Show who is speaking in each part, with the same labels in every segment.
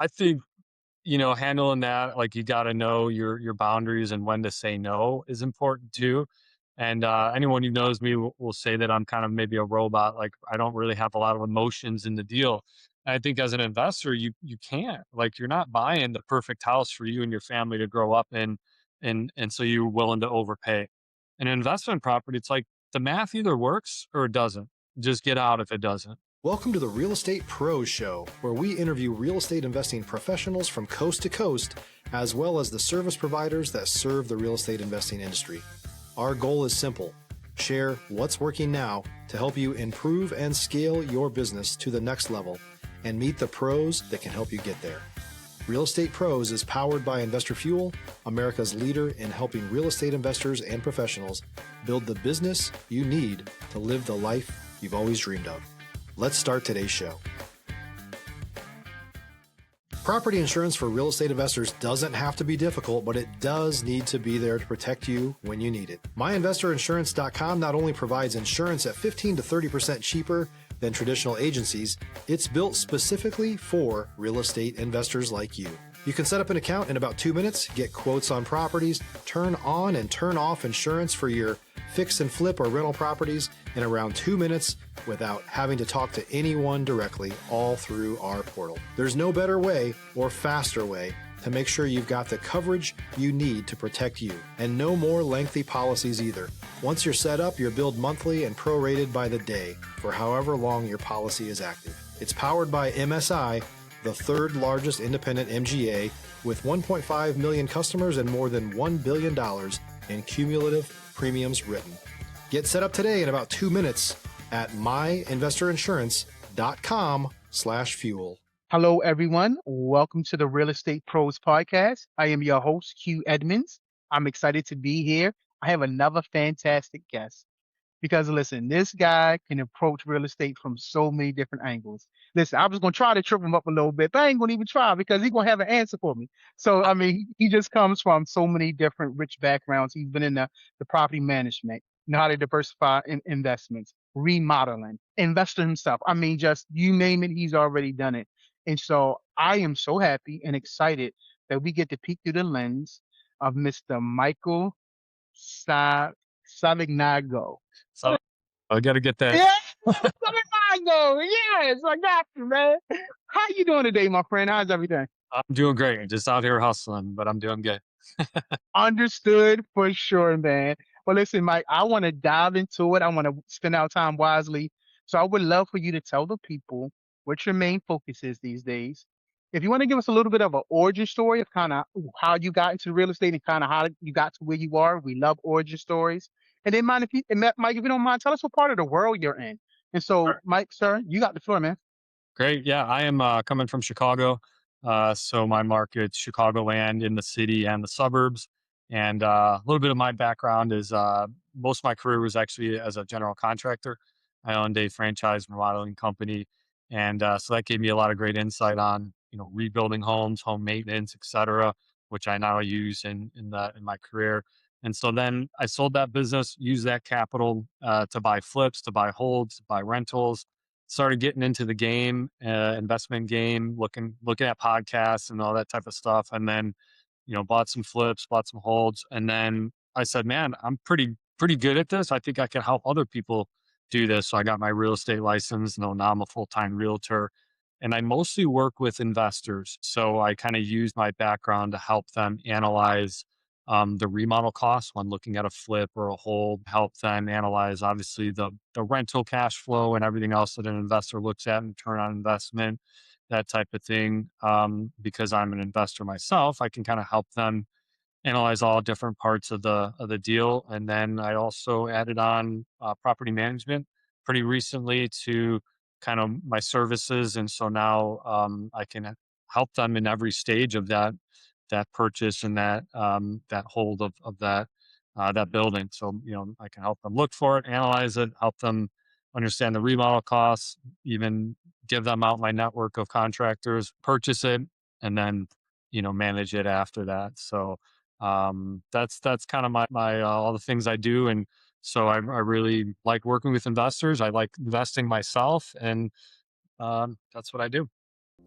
Speaker 1: I think, handling that, like, you got to know your boundaries and when to say no is important too. And anyone who knows me will say that I'm kind of maybe a robot. Like, I don't really have a lot of emotions in the deal. And I think as an investor, you can't, like, you're not buying the perfect house for you and your family to grow up in, and so you're willing to overpay. In an investment property, it's like the math either works or it doesn't. Just get out if it doesn't.
Speaker 2: Welcome to the Real Estate Pros Show, where we interview real estate investing professionals from coast to coast, as well as the service providers that serve the real estate investing industry. Our goal is simple: share what's working now to help you improve and scale your business to the next level and meet the pros that can help you get there. Real Estate Pros is powered by Investor Fuel, America's leader in helping real estate investors and professionals build the business you need to live the life you've always dreamed of. Let's start today's show. Property insurance for real estate investors doesn't have to be difficult, but it does need to be there to protect you when you need it. MyInvestorInsurance.com not only provides insurance at 15 to 30% cheaper than traditional agencies, it's built specifically for real estate investors like you. You can set up an account in about 2 minutes, get quotes on properties, turn on and turn off insurance for your fix and flip or rental properties in around 2 minutes without having to talk to anyone directly, all through our portal. There's no better way or faster way to make sure you've got the coverage you need to protect you, and no more lengthy policies either. Once you're set up, you're billed monthly and prorated by the day for however long your policy is active. It's powered by MSI, the third largest independent MGA, with 1.5 million customers and more than $1 billion in cumulative premiums written. Get set up today in about 2 minutes at myinvestorinsurance.com/fuel.
Speaker 3: Hello, everyone. Welcome to the Real Estate Pros Podcast. I am your host, Q Edmonds. I'm excited to be here. I have another fantastic guest because, listen, this guy can approach real estate from so many different angles. Listen, I was going to try to trip him up a little bit, but I ain't going to even try because he's going to have an answer for me. So, I mean, he just comes from so many different rich backgrounds. He's been in the property management, know how to diversify in investments, remodeling, investor himself. I mean, just you name it, he's already done it. And so I am so happy and excited that we get to peek through the lens of Mr. Michael Sa- Savegnago.
Speaker 1: So I got to get that.
Speaker 3: Yeah, Savegnago. Yes, I got you, man. How you doing today, my friend? How's everything?
Speaker 1: I'm doing great. Just out here hustling, but I'm doing good.
Speaker 3: Understood for sure, man. Well, listen, Mike, I want to dive into it. I want to spend our time wisely. So I would love for you to tell the people what your main focus is these days. If you want to give us a little bit of an origin story of kind of how you got into real estate and kind of how you got to where you are, we love origin stories. And then, Mike, if you don't mind, tell us what part of the world you're in. And so,
Speaker 1: Sure.
Speaker 3: Mike, sir, you got the floor, man.
Speaker 1: Great. Yeah, I am coming from Chicago. So my market's Chicagoland in the city and the suburbs. And a little bit of my background is most of my career was actually as a general contractor. I owned a franchise remodeling company. And so that gave me a lot of great insight on, rebuilding homes, home maintenance, et cetera, which I now use in my career. And so then I sold that business, used that capital to buy flips, to buy holds, to buy rentals, started getting into the game, investment game, looking at podcasts and all that type of stuff. And then, bought some flips, bought some holds. And then I said, man, I'm pretty good at this. I think I can help other people do this. So I got my real estate license. No, now I'm a full-time realtor. And I mostly work with investors. So I kind of use my background to help them analyze the remodel costs when looking at a flip or a hold, help them analyze obviously the rental cash flow and everything else that an investor looks at and return on investment, that type of thing. Because I'm an investor myself, I can kind of help them analyze all different parts of the deal. And then I also added on property management pretty recently to kind of my services, and so now I can help them in every stage of that purchase and that hold of that building. So I can help them look for it, analyze it, help them understand the remodel costs, even give them out my network of contractors, purchase it, and then manage it after that. So that's kind of my all the things I do. And so I really like working with investors. I like investing myself, and that's what I do.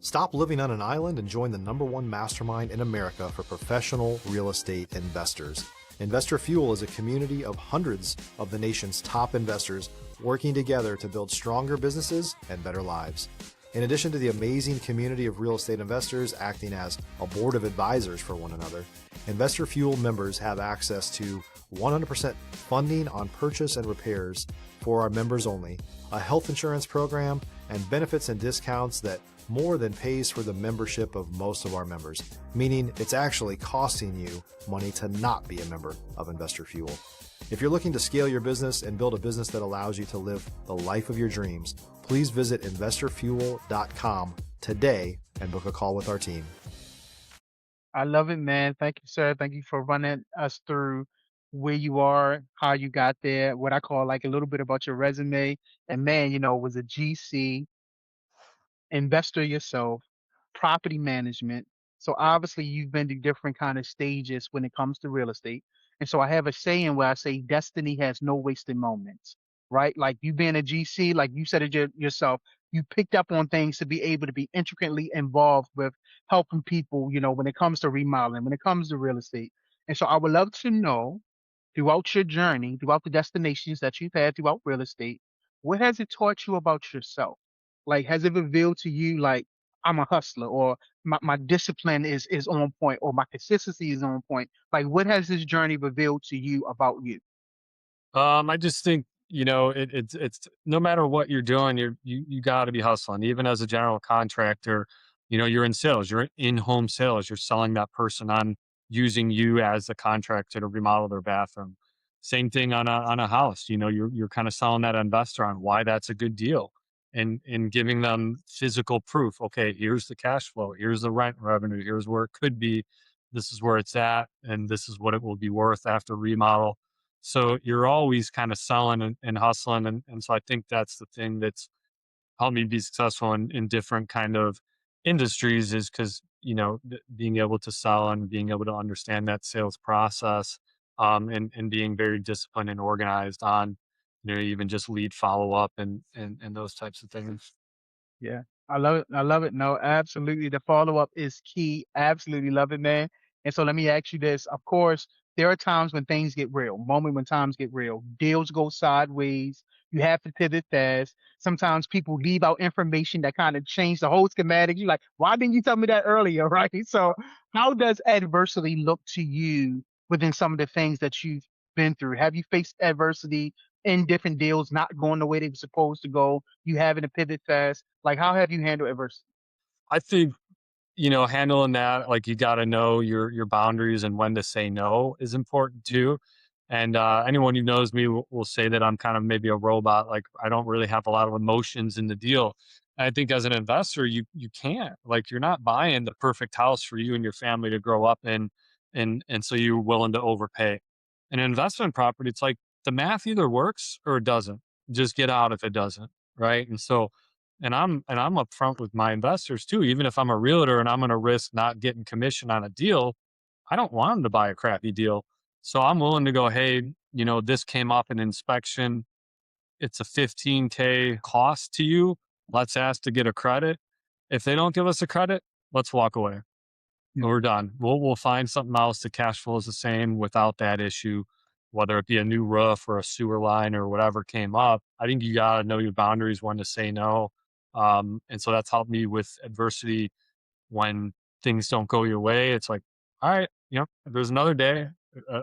Speaker 2: Stop living on an island and join the #1 mastermind in America for professional real estate investors. Investor Fuel is a community of hundreds of the nation's top investors working together to build stronger businesses and better lives. In addition to the amazing community of real estate investors acting as a board of advisors for one another, Investor Fuel members have access to 100% funding on purchase and repairs for our members only, a health insurance program, and benefits and discounts that more than pays for the membership of most of our members, meaning it's actually costing you money to not be a member of Investor Fuel. If you're looking to scale your business and build a business that allows you to live the life of your dreams, please visit investorfuel.com today and book a call with our team.
Speaker 3: I love it, man. Thank you, sir. Thank you for running us through where you are, how you got there, what I call like a little bit about your resume. And man, was a GC, investor yourself, property management. So obviously you've been to different kind of stages when it comes to real estate. And so I have a saying where I say destiny has no wasted moments, right? Like you being a GC, like you said it yourself, you picked up on things to be able to be intricately involved with helping people, when it comes to remodeling, when it comes to real estate. And so I would love to know throughout your journey, throughout the destinations that you've had throughout real estate, what has it taught you about yourself? Like, has it revealed to you, like, I'm a hustler, or my discipline is on point, or my consistency is on point? Like, what has this journey revealed to you about you?
Speaker 1: I just think, it's no matter what you're doing, you got to be hustling. Even as a general contractor, you're in sales, you're in home sales, you're selling that person on using you as the contractor to remodel their bathroom. Same thing on a house. You're kind of selling that investor on why that's a good deal, and giving them physical proof. Okay, here's the cash flow, here's the rent revenue, here's where it could be, this is where it's at, and this is what it will be worth after remodel. So you're always kind of selling and hustling. And so I think that's the thing that's helped me be successful in different kind of industries, is because, being able to sell and being able to understand that sales process, and being very disciplined and organized on, even just lead follow up and those types of things.
Speaker 3: Yeah, I love it. I love it. No, absolutely. The follow up is key. Absolutely love it, man. And so let me ask you this. Of course, there are times when things get real, moment when times get real. Deals go sideways. You have to pivot fast. Sometimes people leave out information that kind of change the whole schematic. You're like, why didn't you tell me that earlier? Right. So, how does adversity look to you within some of the things that you've been through? Have you faced adversity in different deals not going the way they were supposed to go? You having to pivot fast? Like, how have you handled adversity?
Speaker 1: I think, handling that, like, you got to know your boundaries, and when to say no is important too. And anyone who knows me will say that I'm kind of maybe a robot. Like, I don't really have a lot of emotions in the deal. And I think as an investor, you can't, like, you're not buying the perfect house for you and your family to grow up in, and so you're willing to overpay. In an investment property, it's like the math either works or it doesn't. Just get out if it doesn't, right? And I'm upfront with my investors too. Even if I'm a realtor and I'm going to risk not getting commission on a deal, I don't want them to buy a crappy deal. So I'm willing to go, hey, this came up in inspection. It's a 15K cost to you. Let's ask to get a credit. If they don't give us a credit, let's walk away.
Speaker 3: Yeah.
Speaker 1: We're done. We'll find something else. The cash flow is the same without that issue, whether it be a new roof or a sewer line or whatever came up. I think you gotta know your boundaries, when to say no. And so that's helped me with adversity when things don't go your way. It's like, all right, if there's another day,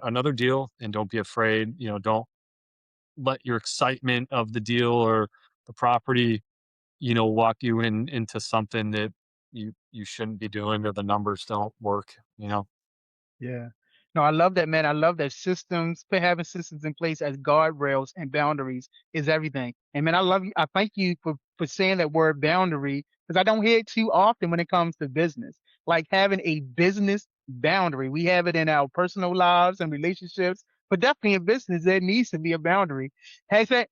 Speaker 1: another deal, and don't be afraid. Don't let your excitement of the deal or the property, walk you into something that you shouldn't be doing, or the numbers don't work.
Speaker 3: Yeah. No, I love that, man. I love that having systems in place as guardrails and boundaries is everything. And man, I love you. I thank you for saying that word boundary, because I don't hear it too often when it comes to business. Like having a business boundary. We have it in our personal lives and relationships, but definitely in business, there needs to be a boundary. Has there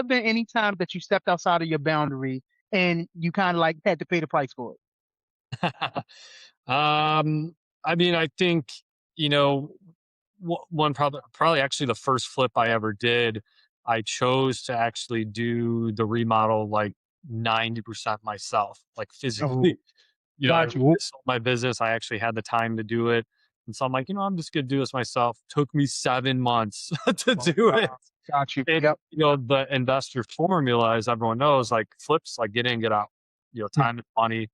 Speaker 3: been any time that you stepped outside of your boundary and you kind of like had to pay the price for it?
Speaker 1: um, I mean, I think, you know, one probably actually the first flip I ever did, I chose to actually do the remodel like 90% myself, like
Speaker 3: Oh,
Speaker 1: physically. I
Speaker 3: got
Speaker 1: really
Speaker 3: you.
Speaker 1: sold my business. I actually had the time to do it. And so I'm like, I'm just gonna do this myself. Took me 7 months to
Speaker 3: Oh,
Speaker 1: do it.
Speaker 3: wow. Got you.
Speaker 1: And
Speaker 3: Yep.
Speaker 1: the investor formula, as everyone knows, like flips, like get in, get out.
Speaker 3: Yeah.
Speaker 1: Time is money,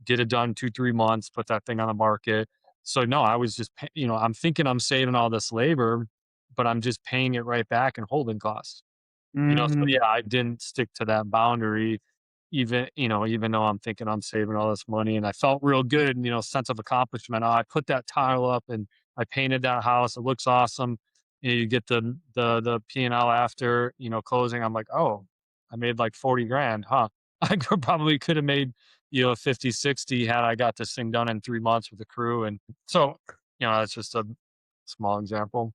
Speaker 1: get it done 2, 3 months, put that thing on the market. So no, I was just, I'm thinking I'm saving all this labor, but I'm just paying it right back in holding costs. So
Speaker 3: Hmm.
Speaker 1: yeah, I didn't stick to that boundary, even though I'm thinking I'm saving all this money and I felt real good, sense of accomplishment. Oh, I put that tile up and I painted that house. It looks awesome. You get the P&L after, closing. I'm like, oh, I made like 40 grand, huh? Probably could have made, 50, 60 had I got this thing done in 3 months with the crew. And so, that's just a small example.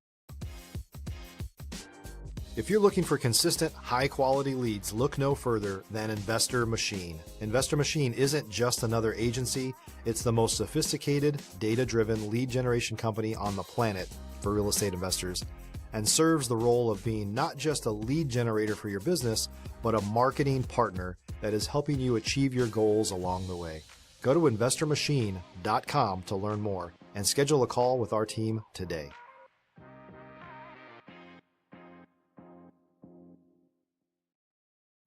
Speaker 2: If you're looking for consistent, high quality leads, look no further than Investor Machine. Investor Machine isn't just another agency, it's the most sophisticated, data driven lead generation company on the planet for real estate investors, and serves the role of being not just a lead generator for your business, but a marketing partner that is helping you achieve your goals along the way. Go to investormachine.com to learn more and schedule a call with our team today.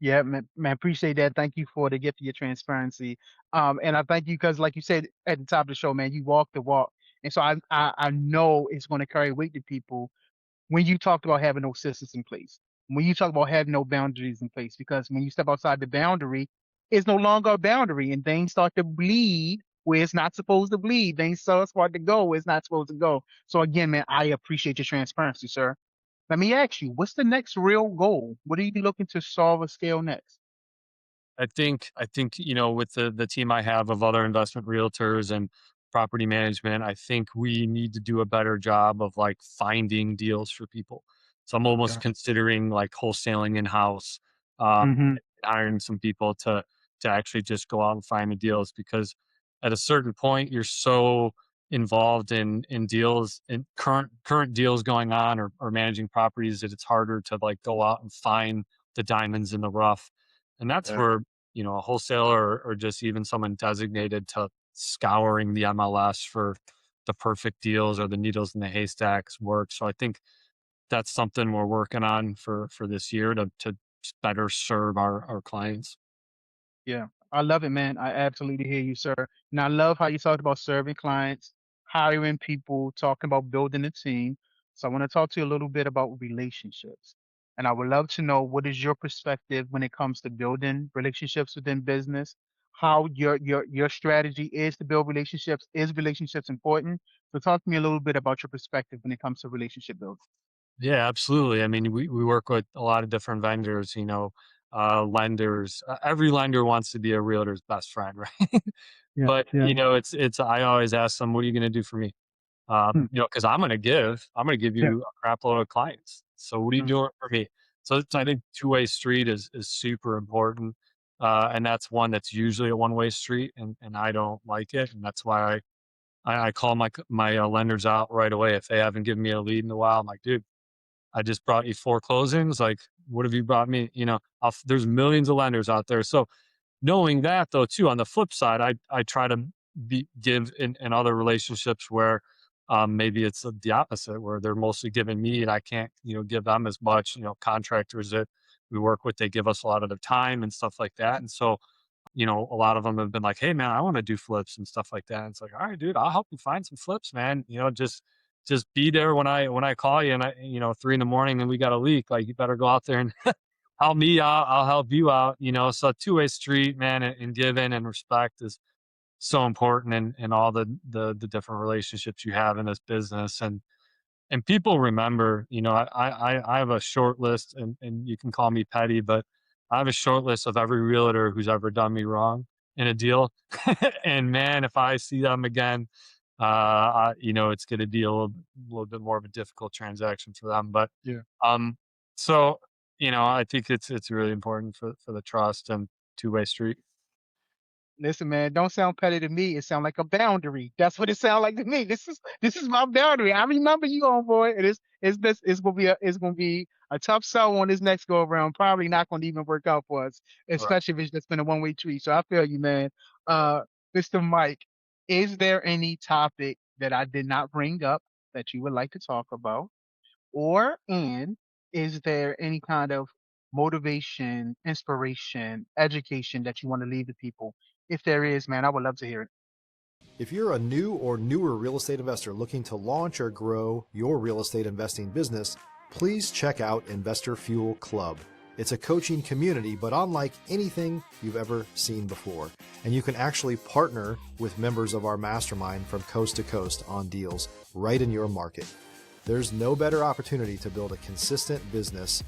Speaker 3: Yeah, man, appreciate that. Thank you for the gift of your transparency. And I thank you because, like you said at the top of the show, man, you walk the walk, and so I know it's going to carry weight to people when you talked about having no systems in place, when you talk about having no boundaries in place, because when you step outside the boundary, it's no longer a boundary, and things start to bleed where it's not supposed to bleed. Things start to go where it's not supposed to go. So again, man, I appreciate your transparency, sir. Let me ask you, what's the next real goal? What are you looking to solve or scale next?
Speaker 1: I think, with the team I have of other investment realtors and property management, I think we need to do a better job of like finding deals for people. So I'm almost
Speaker 3: Gotcha.
Speaker 1: considering like wholesaling in house, uh,
Speaker 3: Mm-hmm.
Speaker 1: hiring some people to actually just go out and find the deals because at a certain point you're so involved in deals in current deals going on or managing properties that it's harder to like go out and find the diamonds in the rough. And that's
Speaker 3: Yeah.
Speaker 1: where a wholesaler or just even someone designated to scouring the MLS for the perfect deals or the needles in the haystacks work. So I think that's something we're working on for this year to better serve our clients.
Speaker 3: Yeah, I love it, man. I absolutely hear you, sir. And I love how you talked about serving clients, hiring people, talking about building a team. So I want to talk to you a little bit about relationships. And I would love to know what is your perspective when it comes to building relationships within business, how your strategy is to build relationships. Is relationships important? So talk to me a little bit about your perspective when it comes to relationship building.
Speaker 1: Yeah, absolutely. I mean, we work with a lot of different vendors, lenders. Every lender wants to be a realtor's best friend, right?
Speaker 3: Yeah,
Speaker 1: But
Speaker 3: yeah.
Speaker 1: it's I always ask them, "What are you going to do for me?"
Speaker 3: Hmm.
Speaker 1: Because I'm gonna give
Speaker 3: Yeah.
Speaker 1: you a crap load of clients. So what are you
Speaker 3: Mm.
Speaker 1: doing for me? So I think two-way street is super important. And that's one that's usually a one-way street and I don't like it. And that's why I call my lenders out right away. If they haven't given me a lead in a while, I'm like, dude, I just brought you 4 closings. Like, what have you brought me? There's millions of lenders out there. So knowing that though too, on the flip side, I try to give in other relationships where maybe it's the opposite, where they're mostly giving me and I can't, give them as much. Contractors that we work with, they give us a lot of their time and stuff like that. And so, a lot of them have been like, "Hey man, I want to do flips and stuff like that." And it's like, "All right, dude, I'll help you find some flips, man. Just be there when I call you and 3 in the morning and we got a leak. Like you better go out there and help me out. I'll help you out. So two-way street, man, and giving and respect is so important in all the different relationships you have in this business. And people remember, I have a short list and you can call me petty, but I have a short list of every realtor who's ever done me wrong in a deal. And man, if I see them again, it's going to be a little bit more of a difficult transaction for them. But
Speaker 3: Yeah.
Speaker 1: um, so I think it's really important for the trust and two-way street.
Speaker 3: Listen, man, don't sound petty to me. It sound like a boundary. That's what it sound like to me. This is my boundary. I remember you on board. It's gonna be a tough sell on this next go around. Probably not going to even work out for us,
Speaker 1: Right.
Speaker 3: especially if it's just been a one-way tree. So I feel you, man. Uh, Mr. Mike, is there any topic that I did not bring up that you would like to talk about? And is there any kind of motivation, inspiration, education that you want to leave the people? If there is, man, I would love to hear it.
Speaker 2: If you're a new or newer real estate investor looking to launch or grow your real estate investing business, please check out Investor Fuel Club. It's a coaching community, but unlike anything you've ever seen before. And you can actually partner with members of our mastermind from coast to coast on deals right in your market. There's no better opportunity to build a consistent business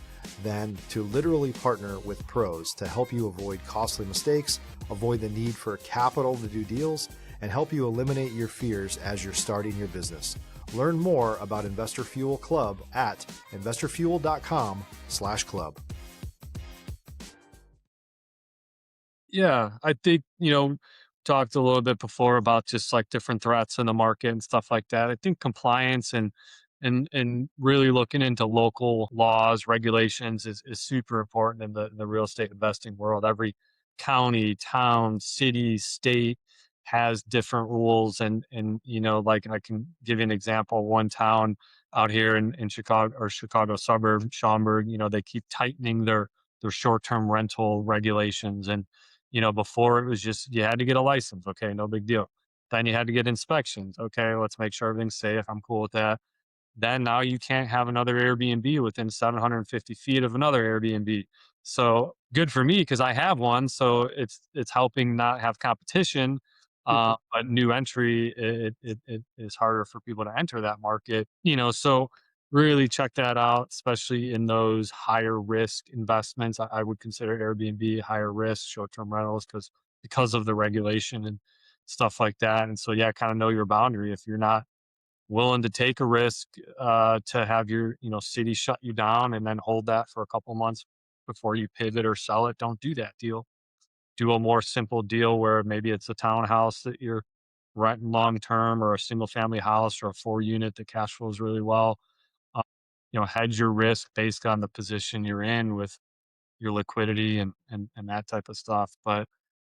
Speaker 2: than to literally partner with pros to help you avoid costly mistakes, avoid the need for capital to do deals, and help you eliminate your fears as you're starting your business. Learn more about Investor Fuel Club at investorfuel.com/club.
Speaker 1: Yeah, I think, talked a little bit before about just like different threats in the market and stuff like that. I think compliance and really looking into local laws, regulations is super important in the real estate investing world. Every county, town, city, state has different rules and like I can give you an example. One town out here in Chicago or Chicago suburb, Schaumburg, they keep tightening their short-term rental regulations. And before it was just you had to get a license. Okay, no big deal. Then you had to get inspections. Okay, let's make sure everything's safe. I'm cool with that. Then now you can't have another Airbnb within 750 feet of another Airbnb. So good for me because I have one. So it's helping not have competition.
Speaker 3: Super.
Speaker 1: But new entry, it is harder for people to enter that market. So really check that out, especially in those higher risk investments. I would consider Airbnb higher risk, short term rentals because of the regulation and stuff like that. And so yeah, kind of know your boundary. If you're not willing to take a risk to have your city shut you down and then hold that for a couple months before you pivot or sell it, don't do that deal. Do a more simple deal where maybe it's a townhouse that you're renting long term, or a single family house, or a 4 unit that cash flows really well. uh, Hedge your risk based on the position you're in with your liquidity and that type of stuff. But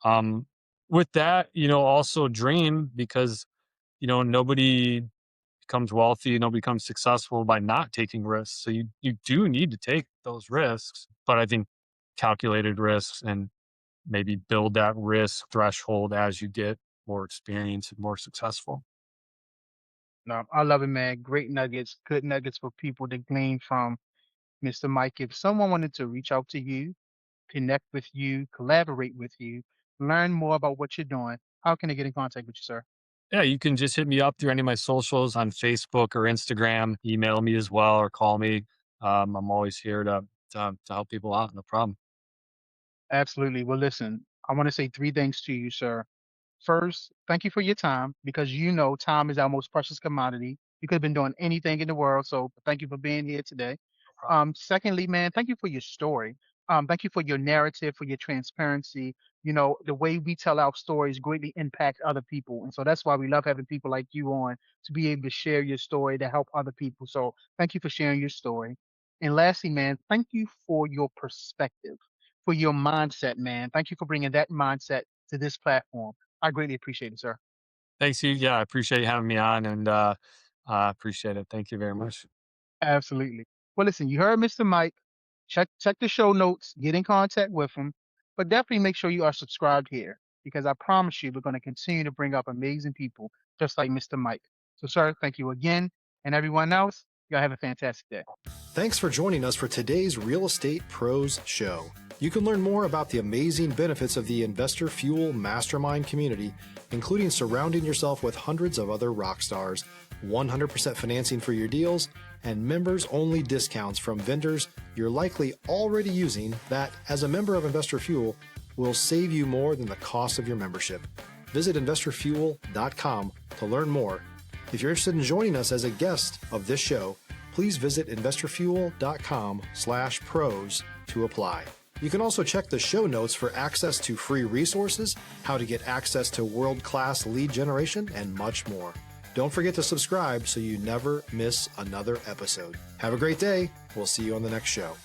Speaker 1: um with that, also dream, because nobody becomes wealthy, nobody becomes successful by not taking risks. So you do need to take those risks, but I think calculated risks, and maybe build that risk threshold as you get more experience and more successful.
Speaker 3: No, I love it, man. Great nuggets, good nuggets for people to glean from Mr. Mike. If someone wanted to reach out to you, connect with you, collaborate with you, learn more about what you're doing, how can they get in contact with you, sir?
Speaker 1: Yeah, you can just hit me up through any of my socials on Facebook or Instagram. Email me as well or call me. I'm always here to help people out. No problem.
Speaker 3: Absolutely. Well, listen, I want to say three things to you, sir. First, thank you for your time because time is our most precious commodity. You could have been doing anything in the world, so thank you for being here today.
Speaker 1: No problem.
Speaker 3: Secondly, man, thank you for your story. Thank you for your narrative, for your transparency. The way we tell our stories greatly impact other people, and so that's why we love having people like you on to be able to share your story to help other people. So thank you for sharing your story. And lastly, man, thank you for your perspective, for your mindset, man. Thank you for bringing that mindset to this platform. I greatly appreciate it, sir.
Speaker 1: Thanks, you. Yeah, I appreciate you having me on, and I appreciate it. Thank you very much.
Speaker 3: Absolutely. Well, listen, you heard Mr. Mike. Check the show notes, get in contact with him, but definitely make sure you are subscribed here because I promise you we're going to continue to bring up amazing people just like Mr. Mike. So, sir, thank you again. And everyone else, y'all have a fantastic day.
Speaker 2: Thanks for joining us for today's Real Estate Pros Show. You can learn more about the amazing benefits of the Investor Fuel Mastermind community, including surrounding yourself with hundreds of other rock stars, 100% financing for your deals, and members-only discounts from vendors you're likely already using that, as a member of Investor Fuel, will save you more than the cost of your membership. Visit investorfuel.com to learn more. If you're interested in joining us as a guest of this show, please visit investorfuel.com/pros to apply. You can also check the show notes for access to free resources, how to get access to world-class lead generation, and much more. Don't forget to subscribe so you never miss another episode. Have a great day. We'll see you on the next show.